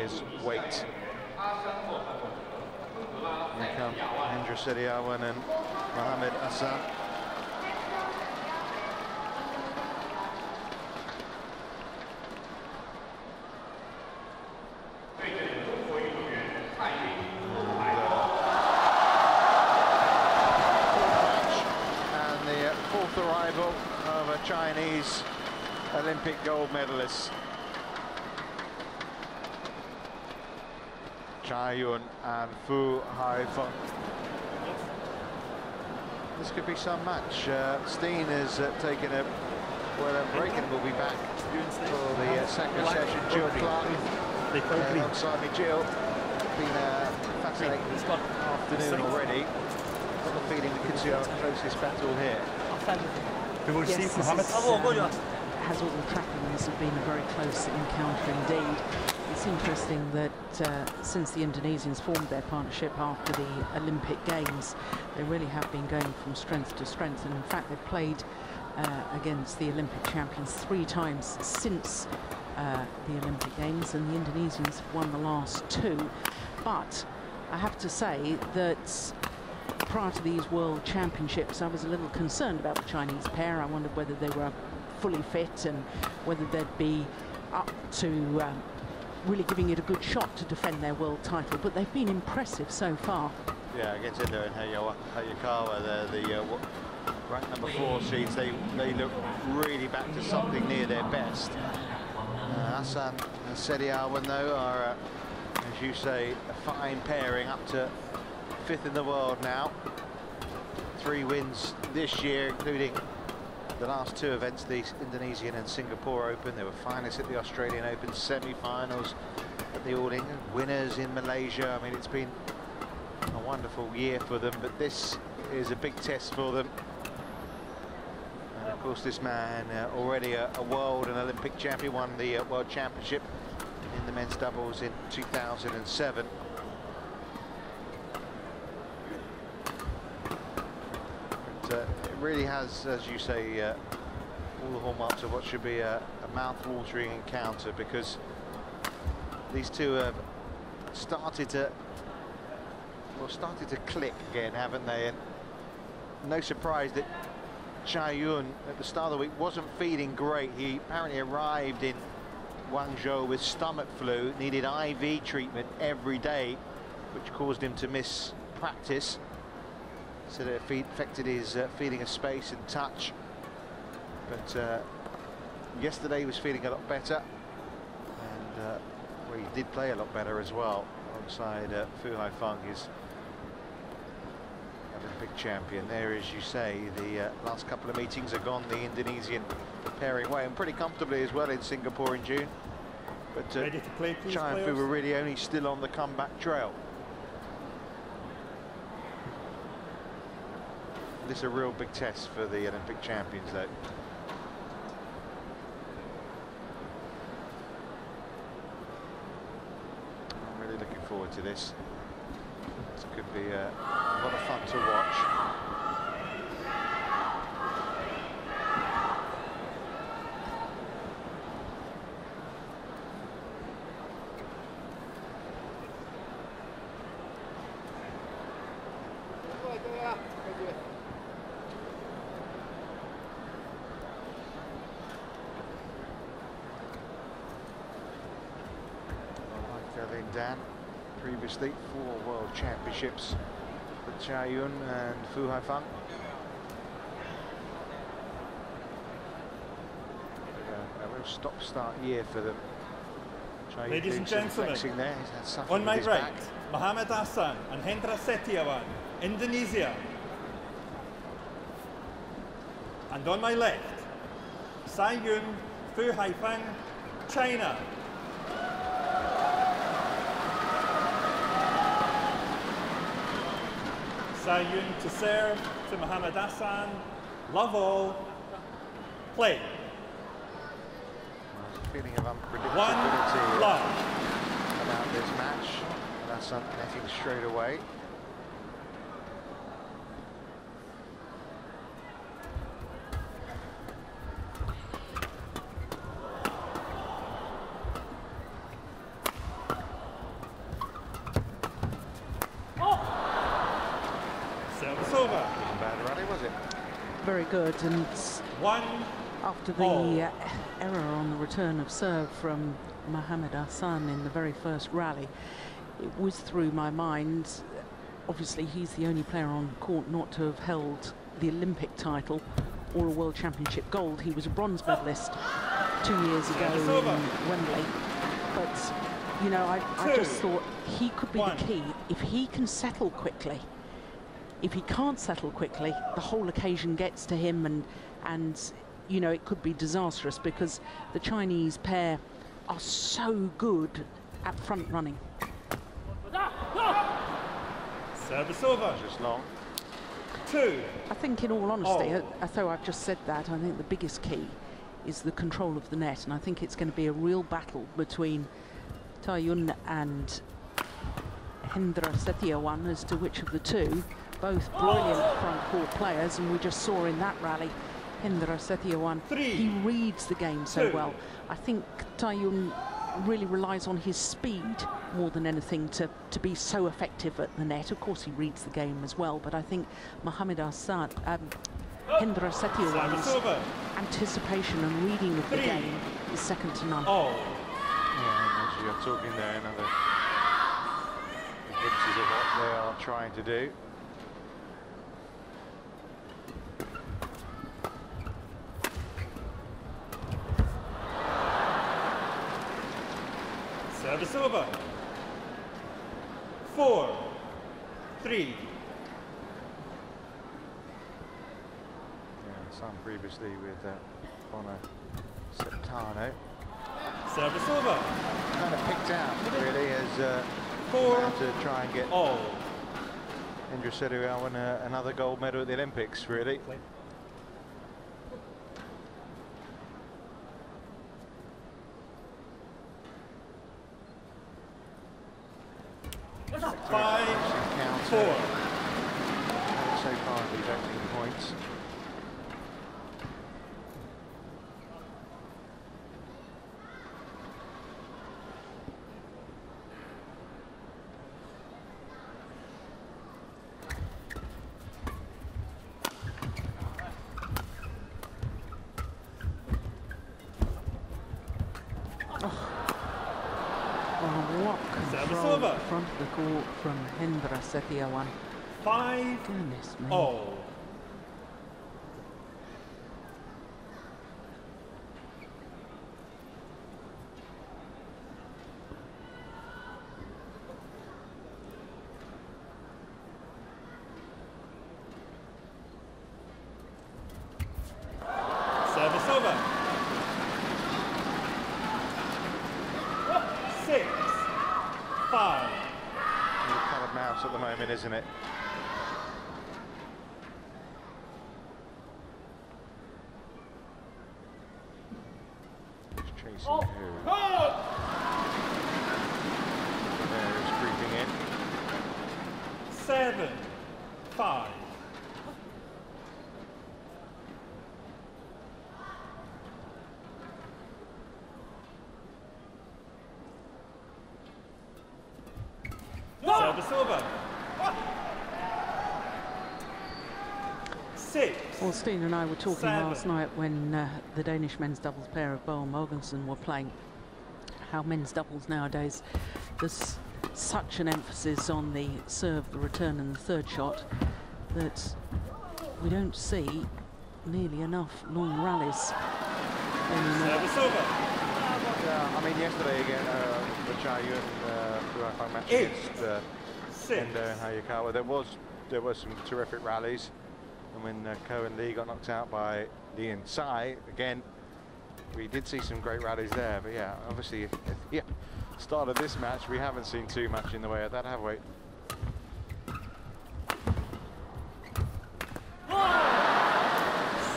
his weight. Here come H.Setiawan and M.Ahsan. And the fourth arrival of a Chinese Olympic gold medalist. Haifeng and Haifeng. This could be some match. Steen has taken a break and will be back for the second session. Jill Clark alongside me. Jill, been a fascinating afternoon already. I've got the feeling we could see our closest battle here. Yes, Mohammad has all the trappings of being a very close encounter indeed. It's interesting that since the Indonesians formed their partnership after the Olympic Games, they really have been going from strength to strength. And in fact, they've played against the Olympic champions 3 times since the Olympic Games, and the Indonesians have won the last 2. But I have to say that prior to these World Championships, I was a little concerned about the Chinese pair. I wondered whether they were fully fit and whether they'd be up to really giving it a good shot to defend their world title, but they've been impressive so far. Yeah, against Hendra and Hayakawa, they're the ranked number 4 seeds. They look really back to something near their best. Ahsan and Setiawan, though, are, as you say, a fine pairing, up to 5th in the world now. 3 wins this year, including the last 2 events, the Indonesian and Singapore Open. They were finalists at the Australian Open, semi-finals at the All England, winners in Malaysia. I mean, it's been a wonderful year for them, but this is a big test for them. And of course, this man, already a world and Olympic champion, won the World Championship in the men's doubles in 2007. It really has, as you say, all the hallmarks of what should be a mouth-watering encounter, because these two have started to click again, haven't they? And no surprise that Chaiyun at the start of the week wasn't feeling great. He apparently arrived in Guangzhou with stomach flu, needed IV treatment every day, which caused him to miss practice. So that it affected his feeling of space and touch. But yesterday he was feeling a lot better, and well, he did play a lot better as well, alongside Haifeng, his Olympic champion. There, as you say, the last couple of meetings have gone the Indonesian pairing way, and pretty comfortably as well in Singapore in June. But Chai and Fu were really only still on the comeback trail. This is a real big test for the Olympic champions, though. I'm really looking forward to this. This could be a lot of fun to watch. Dan, previously 4 World Championships with Chaiyun and Haifeng. A real stop-start year for them. Ladies and gentlemen, on my right, Mohammad Ahsan and Hendra Setiawan, Indonesia. And on my left, Chaiyun Haifeng, China. Chaiyun to serve to Mohammad Ahsan. Love all. Play. Feeling of unpredictability about this match. Ahsan netting straight away. good, and after the error on the return of serve from M.Ahsan in the very first rally, it was through my mind. Obviously, he's the only player on court not to have held the Olympic title or a World Championship gold. He was a bronze medalist 2 years ago in Wembley. But, you know, I just thought he could be the key. If he can settle quickly, if he can't settle quickly, the whole occasion gets to him, and you know, it could be disastrous, because the Chinese pair are so good at front running. Service over. Just long. 2. I think, in all honesty, although I've just said that, I think the biggest key is the control of the net, and I think it's going to be a real battle between Taiyun and Hendra Setiawan as to which of the two. Both brilliant front court players, and we just saw in that rally, Hendra Setiawan, he reads the game so well. I think Taiyun really relies on his speed more than anything to be so effective at the net. Of course, he reads the game as well, but I think M.Ahsan, Hendra Setiawan's anticipation and reading of the game is second to none. Yeah, as you're talking there, another glimpses of what they are trying to do. Service over. 4, 3. Yeah, some previously with H.Setiawan. Service over. Kind of picked out, really, as 4 to try and get Hendra Setiawan another gold medal at the Olympics, really. 5, 4. So far, these opening points. What control in front of the court from Hendra Setiawan. 5, Goodness me. Service over. 6, 5. Coloured mouse at the moment, isn't it? Just chasing who? There is creeping in. 7, 5. Service over. 6. Well, Steen and I were talking 7. last night when the Danish men's doubles pair of Bo and Mogensen were playing, how men's doubles nowadays, there's such an emphasis on the serve, the return and the third shot that we don't see nearly enough long rallies anymore. Service over. Yeah, I mean, yesterday again, the Haifeng match against Hendra and Hayakawa, there was some terrific rallies, and when Ko and Lee got knocked out by Lee and Tsai, again, we did see some great rallies there. But yeah, obviously, yeah, start of this match, we haven't seen too much in the way of that, have we?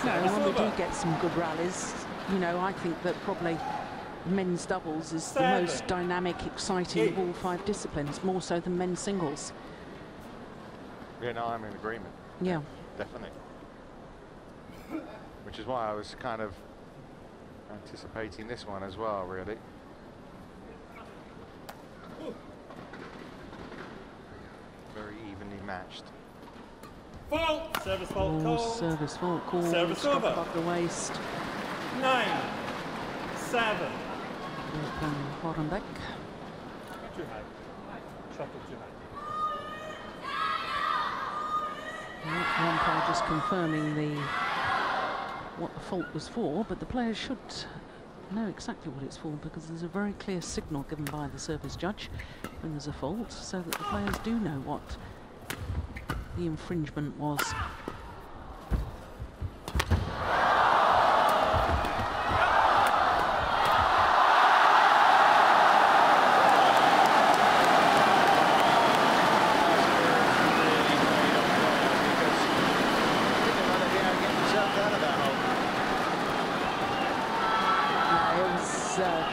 No, when we do get some good rallies, you know, I think that probably men's doubles is the most dynamic, exciting of all 5 disciplines, more so than men's singles. Yeah, no, I'm in agreement. Yeah. Definitely. Which is why I was kind of anticipating this one as well, really. Very evenly matched. Fault. Service fault call. Service fault call. Service Struck over. above the waist. 9-7. Mohammad. Too high. Shuttle too high. Umpire just confirming what the fault was for, but the players should know exactly what it's for, because there's a very clear signal given by the service judge when there's a fault, so that the players do know what the infringement was.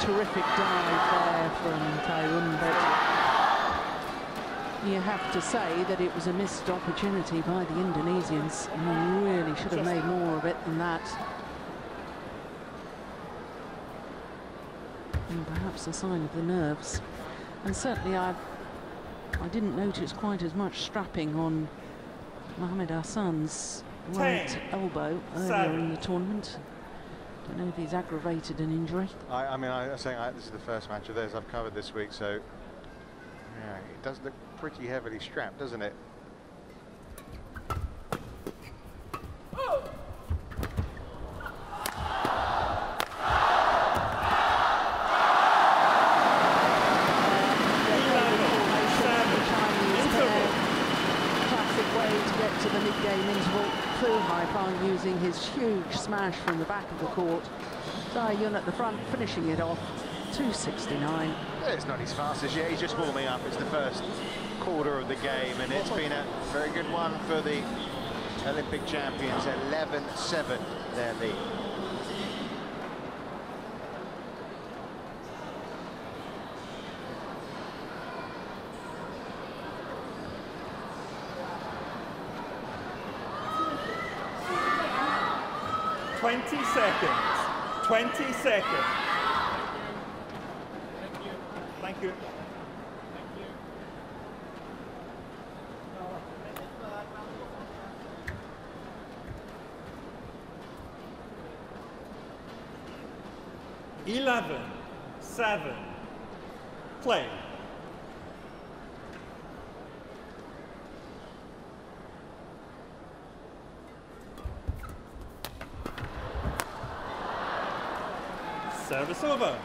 Terrific dive there from Taiwan, but you have to say that it was a missed opportunity by the Indonesians. And really should have made more of it than that. And perhaps a sign of the nerves. And certainly I didn't notice quite as much strapping on Mohammad Ahsan's right elbow earlier in the tournament. Don't know if he's aggravated an injury. I mean, I was saying this is the first match of theirs I've covered this week, so yeah, it does look pretty heavily strapped, doesn't it? Classic way to get to the mid-game interval. Haifeng using his huge smash from the back of the court. Taiwan at the front, finishing it off, 269. It's not his fastest yet, he's just warming up. It's the first quarter of the game, and it's been a very good one for the Olympic champions. 11-7 their lead. Seconds. 20 seconds. Thank you. Thank you. 11-7. Play. Service over.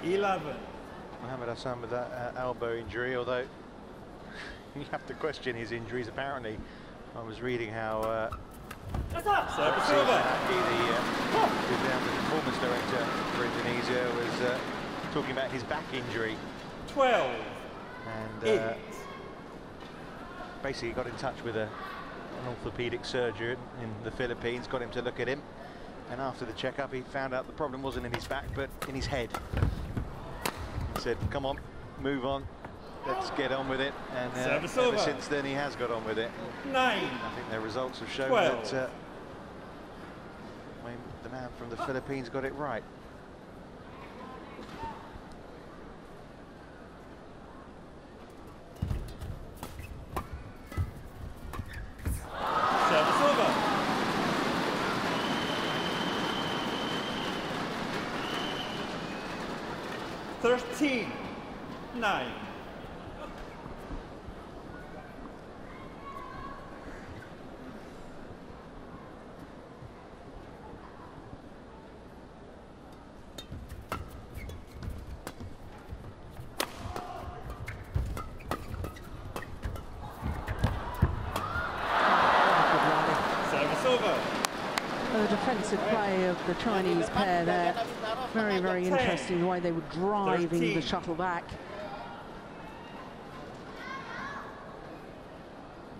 8-11. Mohammad Ahsan with that elbow injury, although you have to question his injuries. Apparently, I was reading how service over. The performance director for Indonesia was talking about his back injury. 12. And basically got in touch with an orthopedic surgeon in the Philippines, got him to look at him, and after the checkup he found out the problem wasn't in his back but in his head. He said, come on, move on, let's get on with it, and ever since then he has got on with it. 9. I think their results have shown 12. that the man from the Philippines got it right. Service over. 13-9. The defensive play of the Chinese pair there, very, very interesting the way they were driving the shuttle back.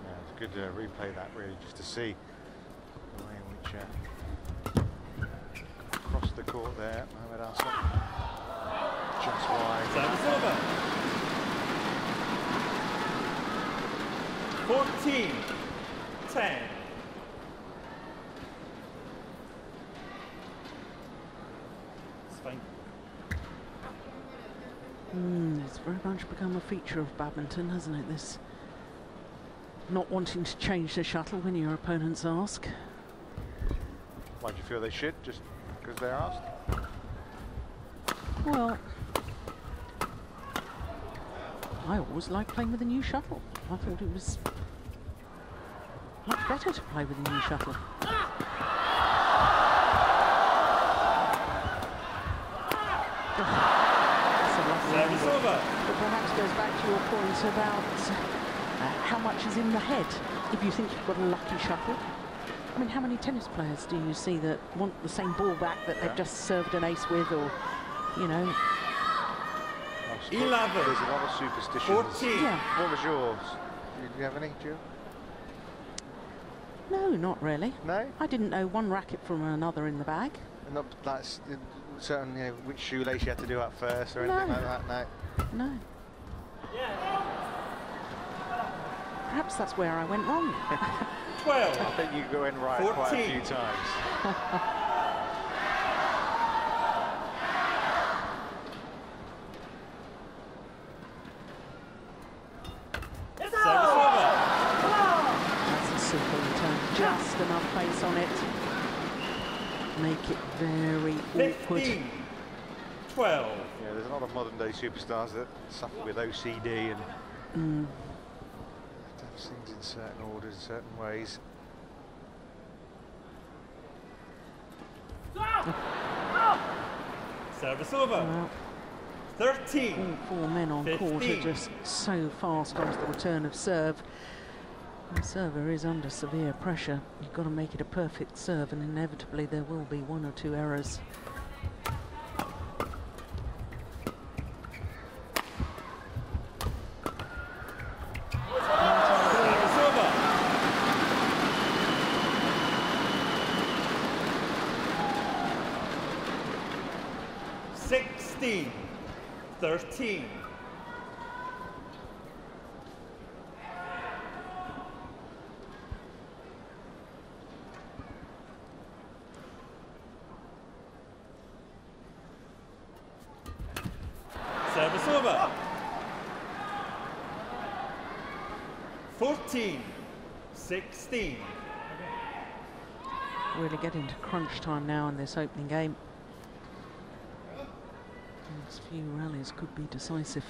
Yeah, it's good to replay that really, just to see the way in which across the court there, Mohammad Ahsan just wide. Service over. 14-10. It's very much become a feature of badminton, hasn't it? This not wanting to change the shuttle when your opponents ask. Why do you feel they should? Just because they're asked? Well, I always liked playing with a new shuttle. I thought it was much better to play with a new shuttle. But perhaps goes back to your point about how much is in the head if you think you've got a lucky shuttle. I mean, how many tennis players do you see that want the same ball back that they've just served an ace with, or, you know? 11. There's a lot of superstitions. 14. Yeah. What was yours? Did you have any, Jill? No, not really. No? I didn't know one racket from another in the bag. Not like certain, you know, which shoelace you had to do up first or anything like that. No. No. Perhaps that's where I went wrong. 12. I think you go in right 14. quite a few times. Service over. That's a simple return. Just enough pace on it. Make it very awkward. 15. 12. Yeah, there's a lot of modern day superstars that suffer with OCD and have to have things in certain orders, certain ways. Service over. Well, 13. all four men on court are just so fast onto the return of serve. The server is under severe pressure. You've got to make it a perfect serve, and inevitably there will be one or two errors. Service over. 16. 13. Service over. 14. 16. Really getting to crunch time now in this opening game. Next few rallies could be decisive.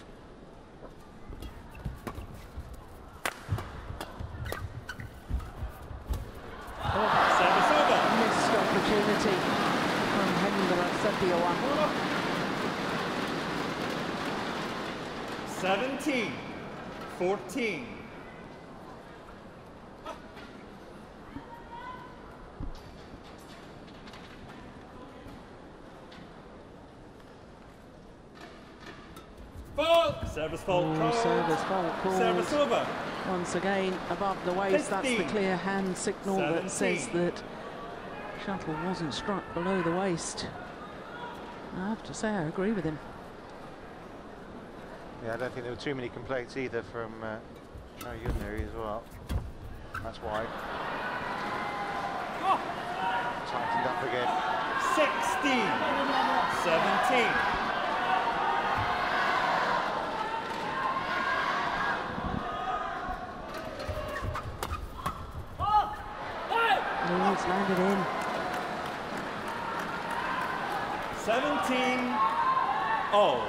Service over. Missed opportunity from Hendra H.Setiawan. 17. 14. Service fault called. Service fault called. Service over. Once again, above the waist, 15. that's the clear hand signal 17. that says that shuttle wasn't struck below the waist. I have to say, I agree with him. Yeah, I don't think there were too many complaints either from Chao Yun there as well. That's why. Tightened up again. 16. 17. Oh, it's landed in. 17. All.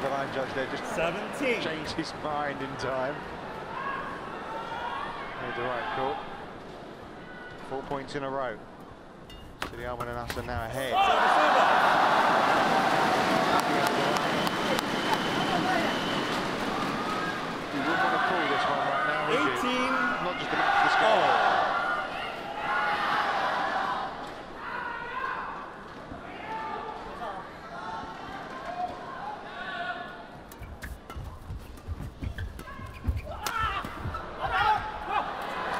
The line judge there just 17. changed his mind in time. Made the right call. 4 points in a row. H.Setiawan and Ahsan now ahead. You wouldn't want to call this one right now, would you? 18. Not just the match this game.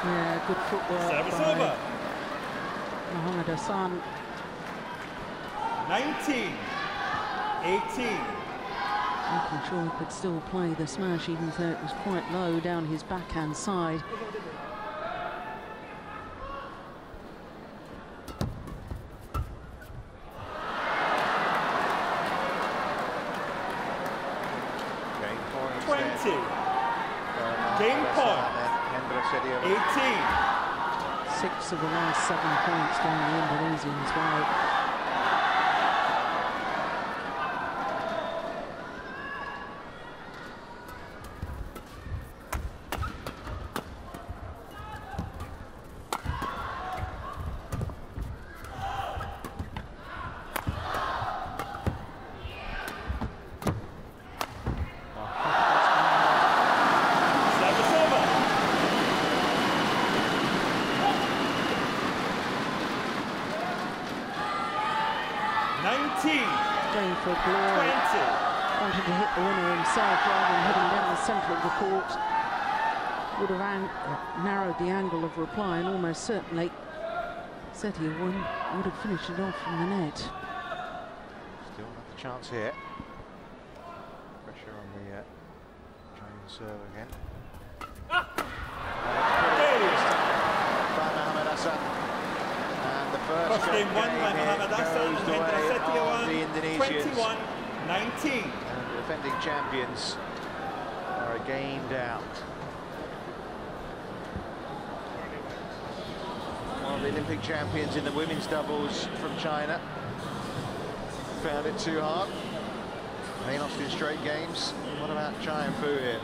Yeah, good footwork by Mohammad Ahsan. 19, 18. Making sure he could still play the smash, even though it was quite low down his backhand side. Game point. 18. 6 of the last 7 points going the Indonesians' way. Going for glory. 20. Wanted to hit the winner himself rather than heading down the centre of the court. Would have narrowed the angle of reply, and almost certainly H.Setiawan would have finished it off from the net. Still another chance here. Pressure on the Chinese serve again. By Mohammad Ahsan. And the first game Mohammad Ahsan and H.Setiawan, the Indonesians. 21-19. And the defending champions are again down. Well, the Olympic champions in the women's doubles from China found it too hard. They lost in straight games. What about Chai and Fu here?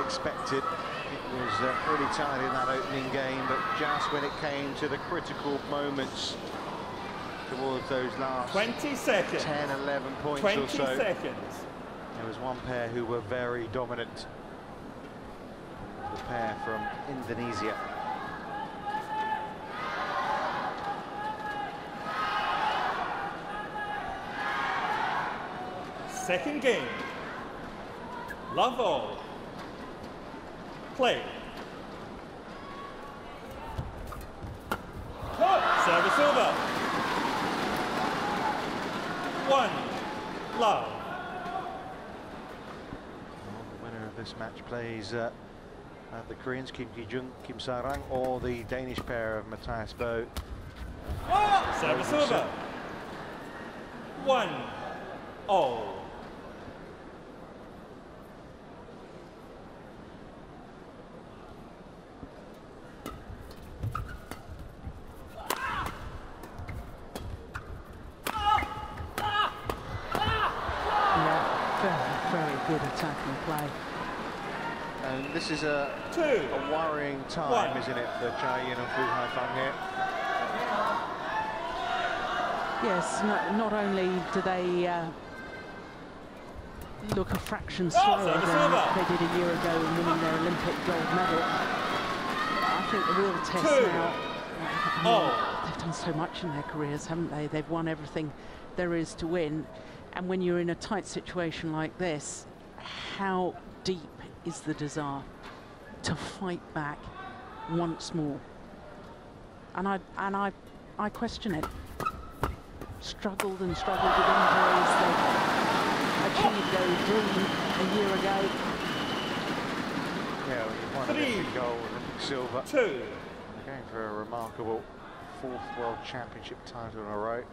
Expected. It was really tight in that opening game, but just when it came to the critical moments towards those last 20 seconds, 10, 11 points 20 or so, seconds. There was one pair who were very dominant. The pair from Indonesia. Second game. Love all. Play. Service over. 1-love. Well, the winner of this match plays the Koreans Kim Ki-jung, Kim Sa-rang, or the Danish pair of Matthias Bo. Service over. 1-all. Good attacking play. And this is a worrying time, isn't it, for Chai Yin and Fu Haifeng here? Yes, not only do they look a fraction slower than they did a year ago in winning their Olympic gold medal. I think the real test now, they've done so much in their careers, haven't they? They've won everything there is to win. And when you're in a tight situation like this, how deep is the desire to fight back once more? And I question it. Struggled and struggled with injuries. They achieved their dream a year ago. Olympic gold, Olympic silver. 2. Going for a remarkable 4th World Championship title in a row.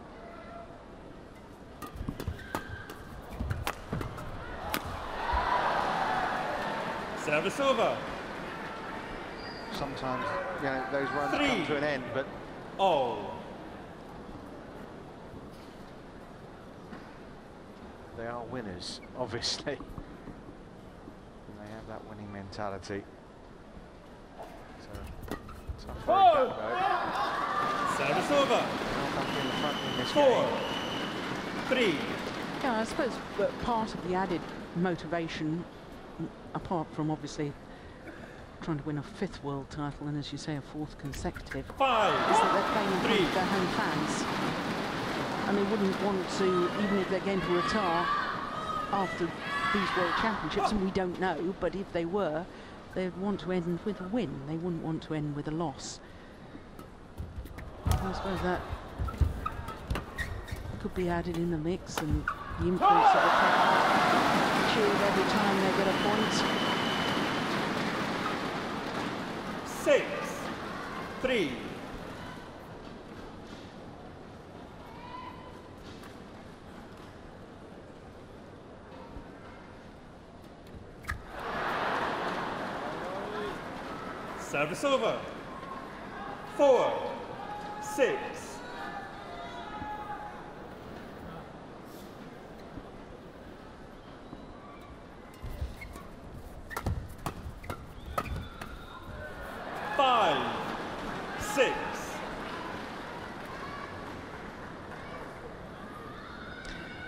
Service over. Sometimes, you know, those runs come to an end, but they are winners, obviously. And they have that winning mentality. So, tough road back, though. Service over. Back in the front in this 4, game. 3. Yeah, I suppose part of the added motivation, apart from obviously trying to win a 5th world title and, as you say, a 4th consecutive, 5, is that they're playing in front of their home fans, and they wouldn't want to, even if they're going to retire after these World Championships, and we don't know, but if they were, they'd want to end with a win. They wouldn't want to end with a loss. I suppose that could be added in the mix, and the influence of the crowd cheered every time they get a point. 6, 3. Service over. 4, 6. 5, 6.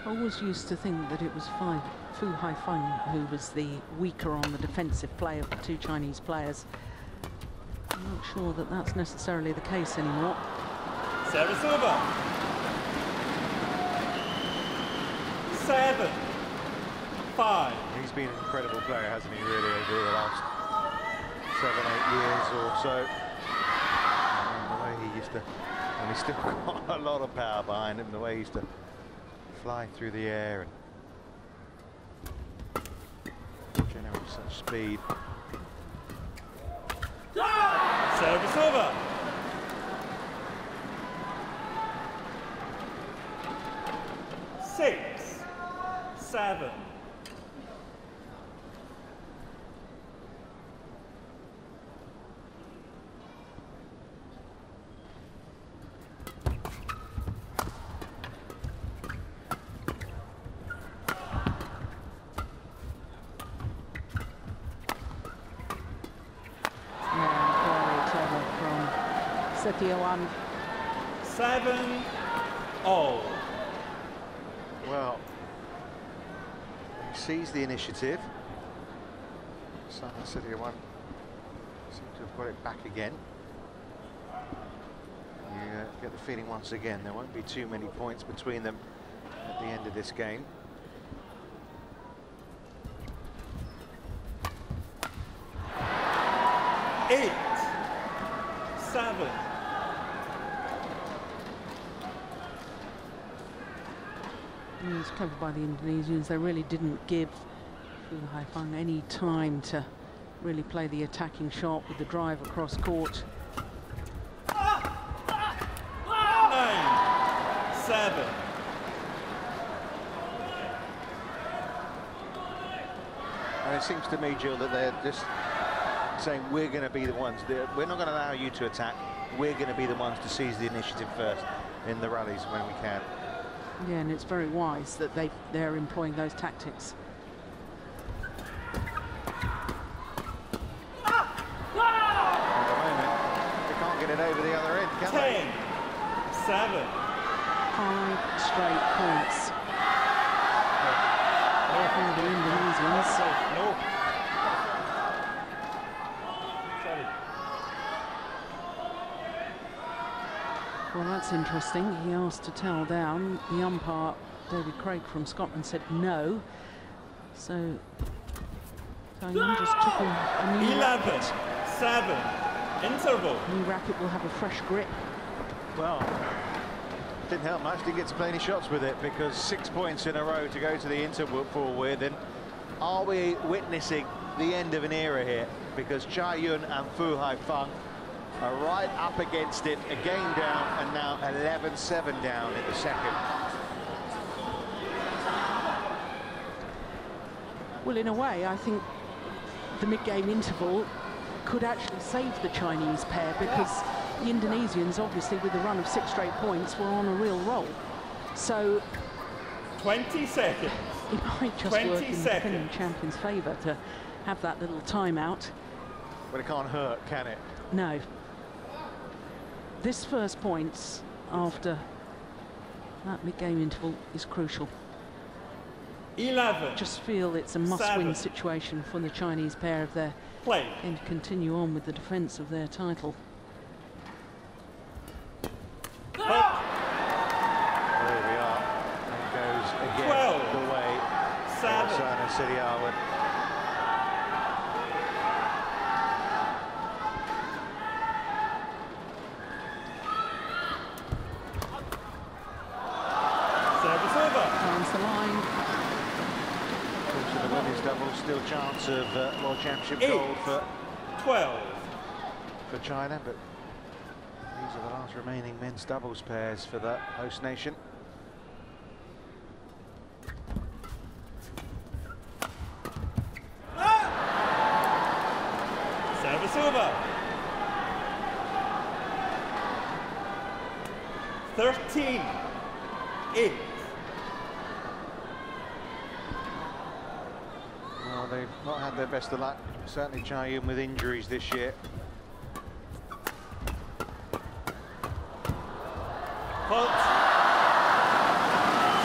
I always used to think that it was Fu Haifeng who was the weaker on the defensive play of the 2 Chinese players. I'm not sure that that's necessarily the case anymore. Service over. 7, 5. He's been an incredible player, hasn't he, really, over the last 7, 8 years or so. And the way he used to, and he's still got a lot of power behind him, the way he used to fly through the air and generate such speed. Service over. 6, 7. H.Setiawan. 7, all. Well, he sees the initiative. H.Setiawan seems to have got it back again. You get the feeling once again there won't be too many points between them at the end of this game. Eight, 7. It was clever by the Indonesians. They really didn't give Fu Haifeng any time to really play the attacking shot with the drive across court. 9, 7. And it seems to me, Jill, that they're just saying we're going to be the ones, we're not going to allow you to attack, we're going to be the ones to seize the initiative first in the rallies when we can. Yeah, and it's very wise that they're employing those tactics. At the moment, they can't get it over the other end, can 10, they? 7. 5 straight points. For the Indonesians. No. Sorry. Well, that's interesting. He asked to towel down. The umpire, David Craig from Scotland, said no. So Taiwan just took a new 11, racket. 7. Interval. New racket will have a fresh grip. Well, didn't help much, didn't get to play any shots with it, because 6 points in a row to go to the interval with. And are we witnessing the end of an era here, because Cha Yun and Fu Haifeng are right up against it, a game down, and now 11-7 down in the second. Well, in a way, I think the mid-game interval could actually save the Chinese pair, because the Indonesians, obviously, with the run of 6 straight points, were on a real roll. So 20 seconds. It might just work in the defending champion's favour to have that little timeout. But it can't hurt, can it? No. This first points after that mid-game interval is crucial. 11. Just feel it's a must-win situation for the Chinese pair if they're going to continue on with the defence of their title. There we are. And goes again 12. the way M.Ahsan and H.Setiawan. Service over. Finds the line. To the women's double, still chance of World Championship gold for 12 for China, but these are the last remaining men's doubles pairs for the host nation. Service over. 13-8. Well, they've not had their best of luck. Certainly Cha Yun with injuries this year. Fault.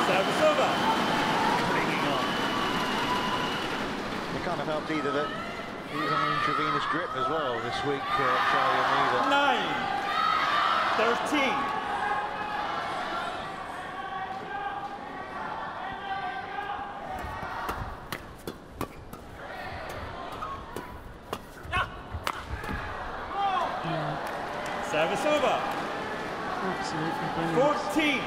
Service over. Clinging on. It can't have helped either that he was on an intravenous drip as well this week, Cha Yun either. 9-13. Service over. Absolutely brilliant. 14.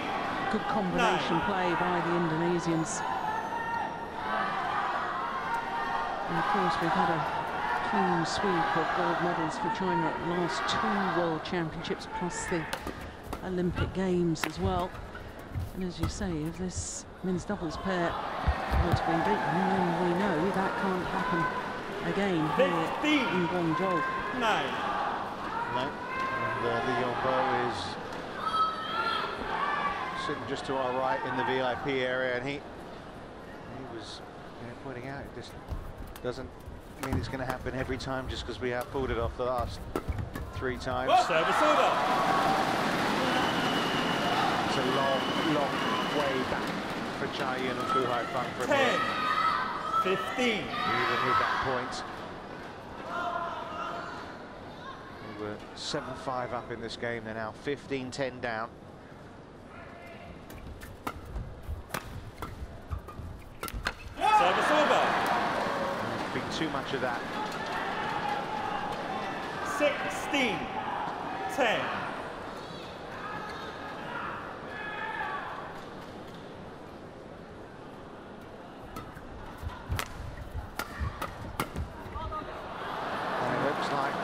Good combination play by the Indonesians. And of course, we've had a clean sweep of gold medals for China at the last 2 World Championships, plus the Olympic Games as well. And as you say, if this men's doubles pair were to be beaten, then we know that can't happen again here in Guangzhou. 9. No. And Li Yongbo is sitting just to our right in the VIP area, and he was pointing out it just doesn't mean it's going to happen every time just because we have pulled it off the last 3 times. Service over. It's a long way back for Cha Yun and Fu Haifeng from 10, here. 15. Even with that point. We were 7-5 up in this game. They're now 15-10 down. Service over. There's been too much of that. 16-10.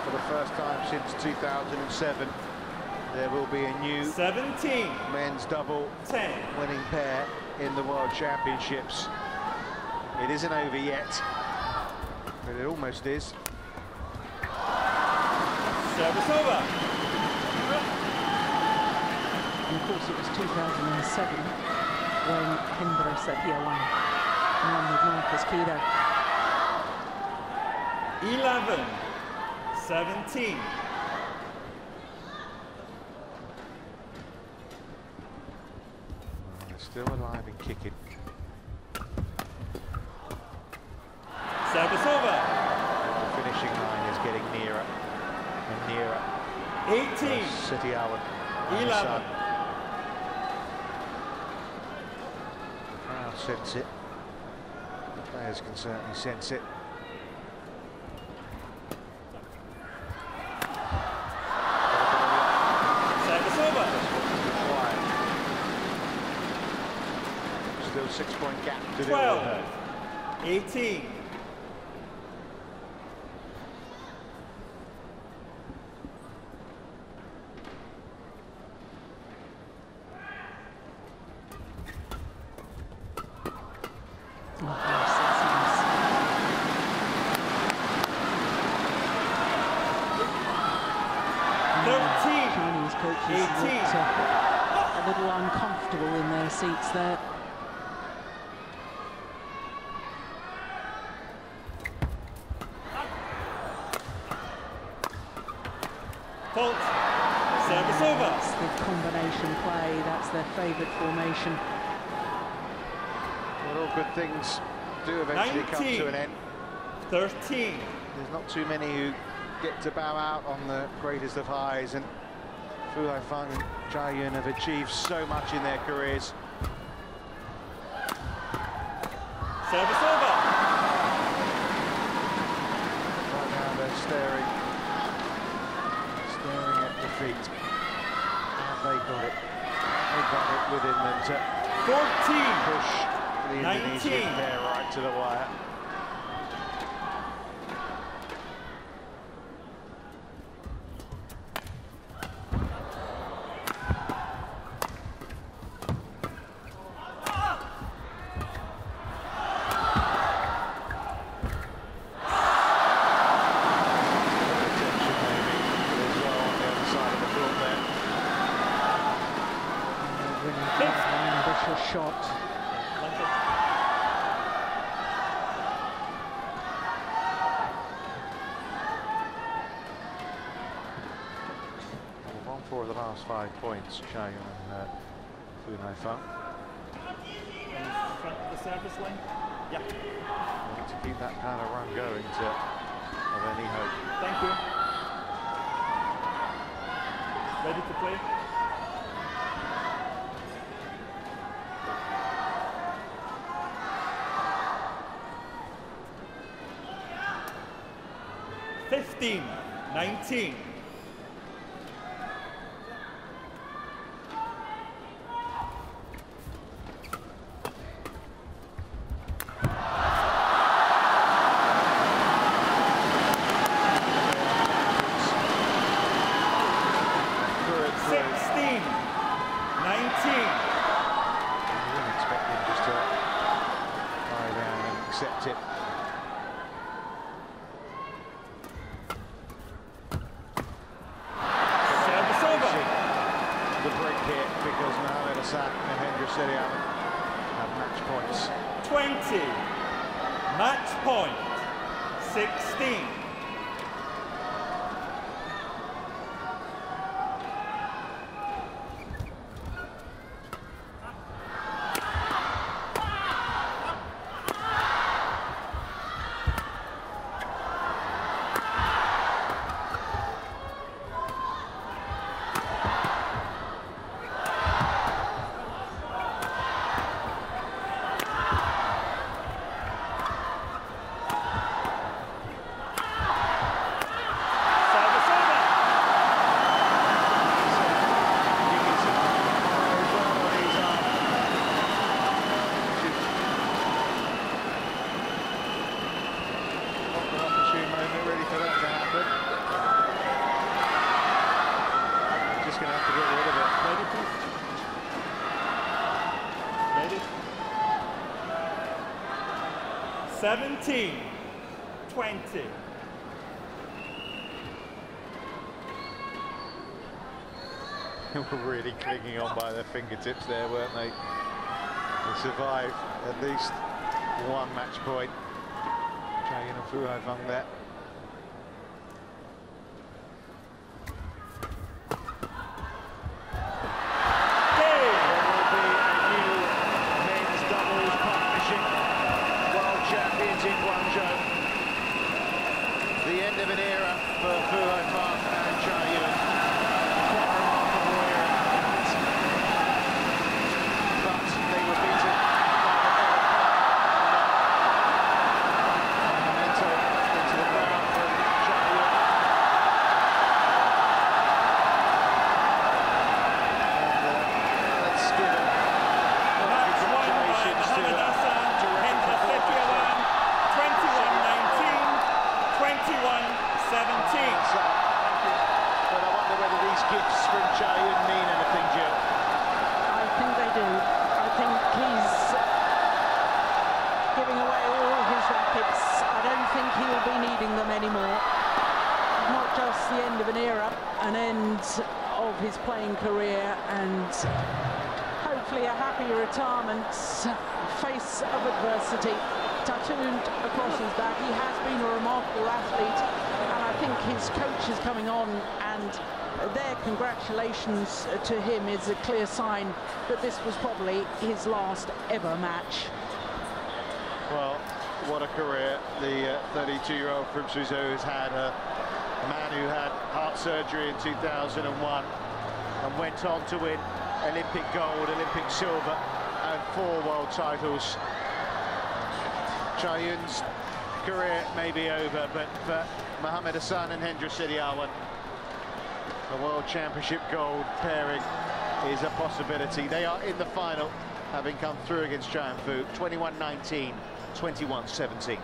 For the first time since 2007, there will be a new 17 men's double 10 winning pair in the World Championships. It isn't over yet, but it almost is. Service over. And of course, it was 2007 when Hendra H.Setiawan won with Marcus Kido. 11-17. They're still alive and kicking. Service over. The finishing line is getting nearer and nearer. 18. H.Setiawan. 11. The crowd sense it. The players can certainly sense it. Still 6-point gap to 12, 18. Chinese coaches looked a little uncomfortable in their seats there. Fault. Service over. That's the combination play. That's their favourite formation. Well, all good things do eventually come to an end. 13. There's not too many who get to bow out on the greatest of highs, and Fu Haifeng and Jia Yun have achieved so much in their careers. Service over. Right now they're staring at defeat. And they got it. They got it within them to 14. push the 19. Indonesian pair right to the wire. Shot. Well, 1-4 of the last 5 points, Jia Yun and Fu Haifeng. Front of the service line. Yeah. Want to keep that kind of run going to have any hope. Thank you. Ready to play? $15, 19. Because Mohammad and H.Setiawan have match points. 20. Match point. 16. going to have to get rid of it. Ready, please? 17-20. They were really clinging on by their fingertips there, weren't they? To survive at least one match point. Jia Yun and Fu Haifeng there. The end of an era for Fu Haifeng and Jia Yun. Quite a remarkable era. But they were beaten by the better momentum into the ground from Jia Yun. And let's give it congratulations to M.Ahsan, H.Setiawan, 21-19. 21-17. But I wonder of his playing career, and hopefully a happy retirement. Face of adversity tattooed across his back. He has been a remarkable athlete, and I think his coach is coming on, and their congratulations to him is a clear sign that this was probably his last ever match. Well, what a career the 32-year-old from Suzhou has had. A man who had heart surgery in 2001 and went on to win Olympic gold, Olympic silver and 4 world titles. Chayun's career may be over, but for Mohammad Ahsan and Hendra H.Setiawan, the World Championship gold pairing is a possibility. They are in the final, having come through against Jianfu, 21-19, 21-17.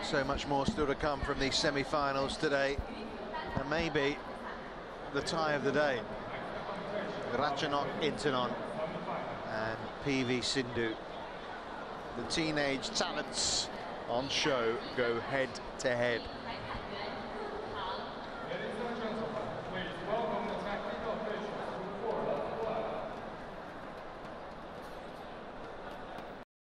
So much more still to come from these semi-finals today, and maybe the tie of the day. Ratchanok Intanon and PV Sindhu. The teenage talents on show go head to head.